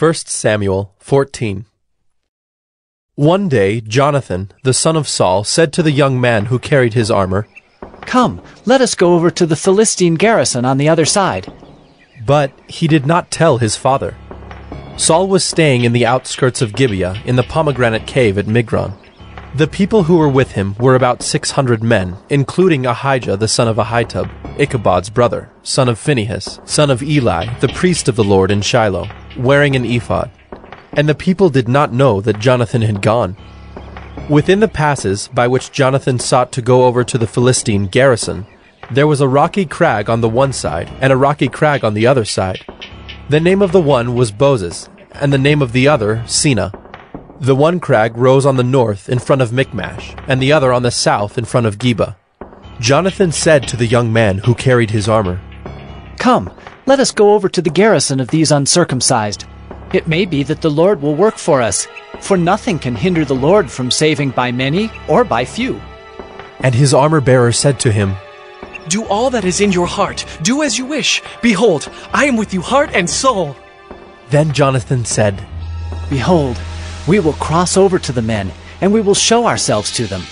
1 Samuel 14. One day Jonathan, the son of Saul, said to the young man who carried his armor, "Come, let us go over to the Philistine garrison on the other side." But he did not tell his father. Saul was staying in the outskirts of Gibeah in the pomegranate cave at Migron. The people who were with him were about 600 men, including Ahijah the son of Ahitub, Ichabod's brother, son of Phinehas, son of Eli, the priest of the Lord in Shiloh, wearing an ephod. And the people did not know that Jonathan had gone. Within the passes by which Jonathan sought to go over to the Philistine garrison, there was a rocky crag on the one side and a rocky crag on the other side. The name of the one was Bozez, and the name of the other Sina. The one crag rose on the north in front of Michmash, and the other on the south in front of Geba. Jonathan said to the young man who carried his armor, "Come, let us go over to the garrison of these uncircumcised. It may be that the Lord will work for us, for nothing can hinder the Lord from saving by many or by few." And his armor-bearer said to him, "Do all that is in your heart. Do as you wish. Behold, I am with you heart and soul." Then Jonathan said, "Behold, we will cross over to the men, and we will show ourselves to them.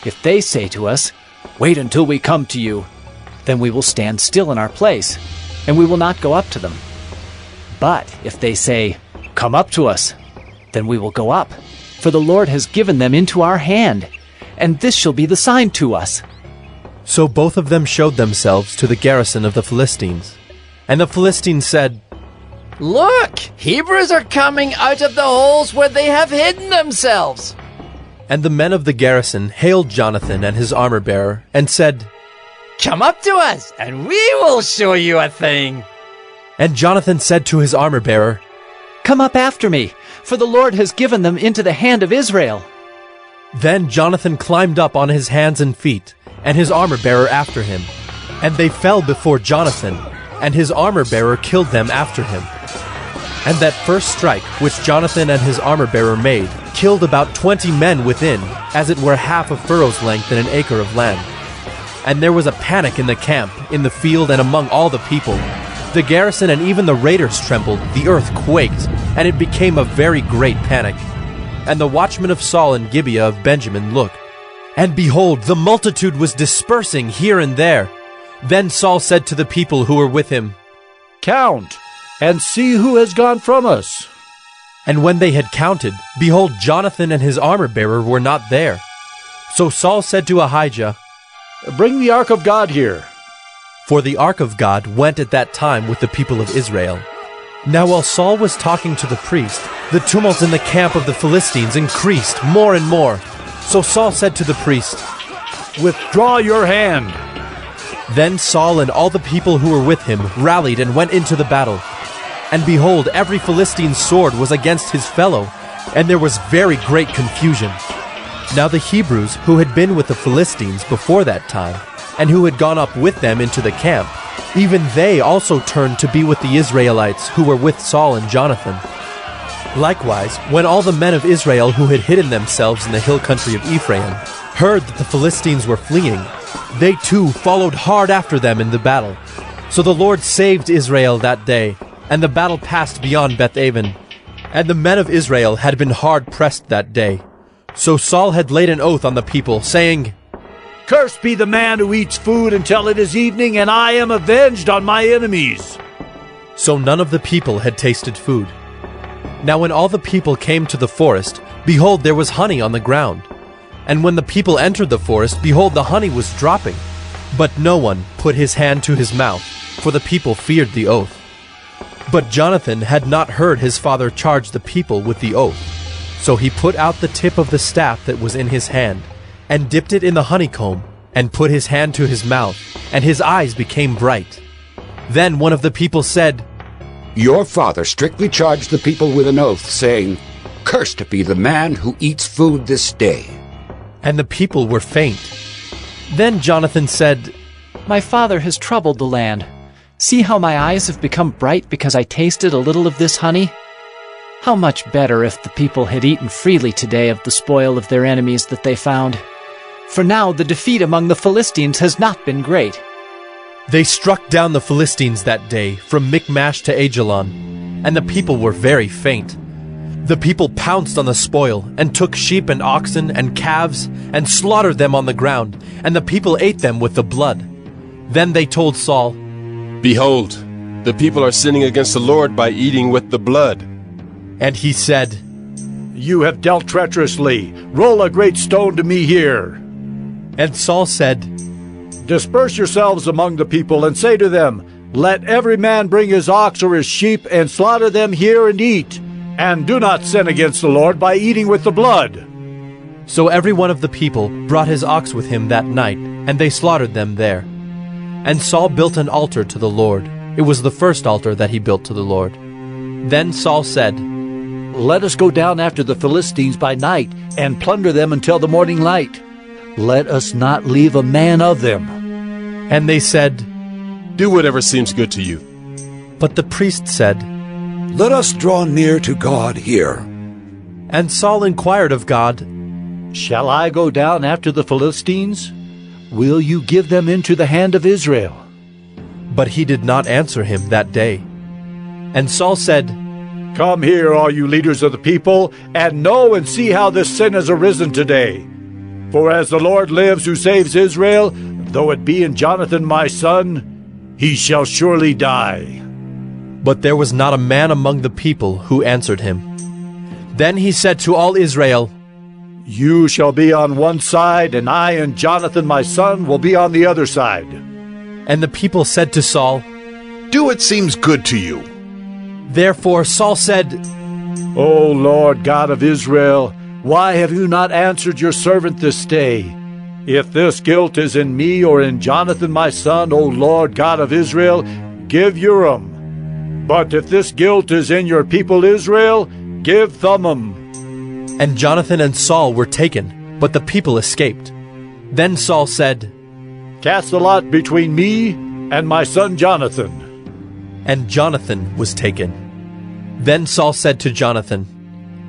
If they say to us, 'Wait until we come to you,' then we will stand still in our place, and we will not go up to them. But if they say, 'Come up to us,' then we will go up, for the Lord has given them into our hand, and this shall be the sign to us." So both of them showed themselves to the garrison of the Philistines. And the Philistines said, "Look, Hebrews are coming out of the holes where they have hidden themselves." And the men of the garrison hailed Jonathan and his armor-bearer, and said, "Come up to us, and we will show you a thing." And Jonathan said to his armor-bearer, "Come up after me, for the Lord has given them into the hand of Israel." Then Jonathan climbed up on his hands and feet, and his armor-bearer after him. And they fell before Jonathan, and his armor-bearer killed them after him. And that first strike which Jonathan and his armor-bearer made killed about 20 men within, as it were half a furrow's length in an acre of land. And there was a panic in the camp, in the field, and among all the people. The garrison and even the raiders trembled, the earth quaked, and it became a very great panic. And the watchmen of Saul in Gibeah of Benjamin looked, and behold, the multitude was dispersing here and there. Then Saul said to the people who were with him, "Count, and see who has gone from us." And when they had counted, behold, Jonathan and his armor-bearer were not there. So Saul said to Ahijah, "Bring the ark of God here." For the ark of God went at that time with the people of Israel. Now while Saul was talking to the priest, the tumult in the camp of the Philistines increased more and more. So Saul said to the priest, "Withdraw your hand." Then Saul and all the people who were with him rallied and went into the battle. And behold, every Philistine's sword was against his fellow, and there was very great confusion. Now the Hebrews who had been with the Philistines before that time, and who had gone up with them into the camp, even they also turned to be with the Israelites who were with Saul and Jonathan. Likewise, when all the men of Israel who had hidden themselves in the hill country of Ephraim heard that the Philistines were fleeing, they too followed hard after them in the battle. So the Lord saved Israel that day, and the battle passed beyond Beth-aven. And the men of Israel had been hard pressed that day. So Saul had laid an oath on the people, saying, "Cursed be the man who eats food until it is evening, and I am avenged on my enemies." So none of the people had tasted food. Now when all the people came to the forest, behold, there was honey on the ground. And when the people entered the forest, behold, the honey was dropping. But no one put his hand to his mouth, for the people feared the oath. But Jonathan had not heard his father charge the people with the oath. So he put out the tip of the staff that was in his hand, and dipped it in the honeycomb, and put his hand to his mouth, and his eyes became bright. Then one of the people said, "Your father strictly charged the people with an oath, saying, 'Cursed be the man who eats food this day.'" And the people were faint. Then Jonathan said, "My father has troubled the land. See how my eyes have become bright because I tasted a little of this honey? How much better if the people had eaten freely today of the spoil of their enemies that they found. For now the defeat among the Philistines has not been great." They struck down the Philistines that day from Michmash to Ajalon. and the people were very faint. The people pounced on the spoil, and took sheep and oxen and calves, and slaughtered them on the ground, and the people ate them with the blood. Then they told Saul, "Behold, the people are sinning against the Lord by eating with the blood." and he said, You have dealt treacherously. Roll a great stone to me here. And Saul said, Disperse yourselves among the people, and say to them, Let every man bring his ox or his sheep, and slaughter them here and eat. And do not sin against the Lord by eating with the blood. So every one of the people brought his ox with him that night, and they slaughtered them there. And Saul built an altar to the Lord. It was the first altar that he built to the Lord. Then Saul said, Let us go down after the Philistines by night, and plunder them until the morning light. Let us not leave a man of them. And they said, Do whatever seems good to you. But the priest said, Let us draw near to God here. And Saul inquired of God, Shall I go down after the Philistines? Will you give them into the hand of Israel? But he did not answer him that day. And Saul said, Come here, all you leaders of the people, and know and see how this sin has arisen today. For as the Lord lives who saves Israel, though it be in Jonathan my son, he shall surely die. But there was not a man among the people who answered him. Then he said to all Israel, You shall be on one side, and I and Jonathan my son will be on the other side. And the people said to Saul, Do what seems good to you. Therefore Saul said, O Lord God of Israel, why have you not answered your servant this day? If this guilt is in me or in Jonathan my son, O Lord God of Israel, give Urim. But if this guilt is in your people Israel, give Thummim. And Jonathan and Saul were taken, but the people escaped. Then Saul said, Cast the lot between me and my son Jonathan. And Jonathan was taken. Then Saul said to Jonathan,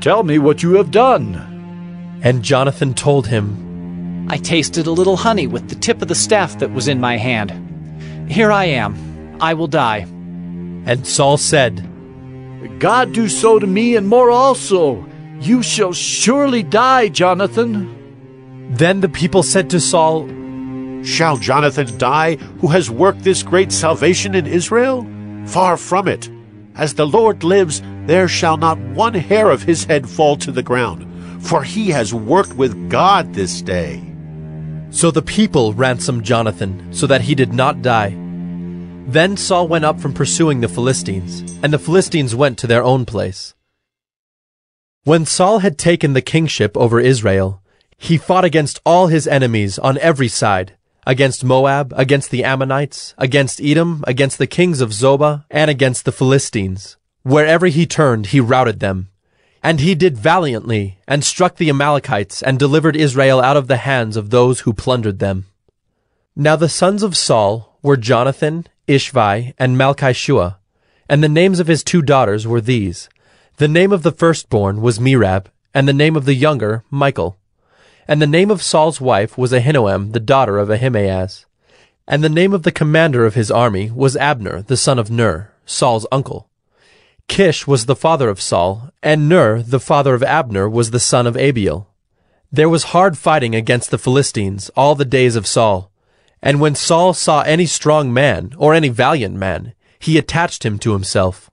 Tell me what you have done. And Jonathan told him, I tasted a little honey with the tip of the staff that was in my hand. Here I am. I will die. And Saul said, God do so to me and more also. You shall surely die, Jonathan. Then the people said to Saul, Shall Jonathan die, who has worked this great salvation in Israel? Far from it. As the Lord lives, there shall not one hair of his head fall to the ground, for he has worked with God this day. So the people ransomed Jonathan, so that he did not die. Then Saul went up from pursuing the Philistines, and the Philistines went to their own place. When Saul had taken the kingship over Israel, he fought against all his enemies on every side, against Moab, against the Ammonites, against Edom, against the kings of Zobah, and against the Philistines. Wherever he turned, he routed them. And he did valiantly, and struck the Amalekites, and delivered Israel out of the hands of those who plundered them. Now the sons of Saul were Jonathan, Ishvi, and Malchishua, and the names of his 2 daughters were these. The name of the firstborn was Merab, and the name of the younger, Michal. And the name of Saul's wife was Ahinoam, the daughter of Ahimaaz. And the name of the commander of his army was Abner, the son of Ner, Saul's uncle. Kish was the father of Saul, and Ner, the father of Abner, was the son of Abiel. There was hard fighting against the Philistines all the days of Saul. And when Saul saw any strong man, or any valiant man, he attached him to himself.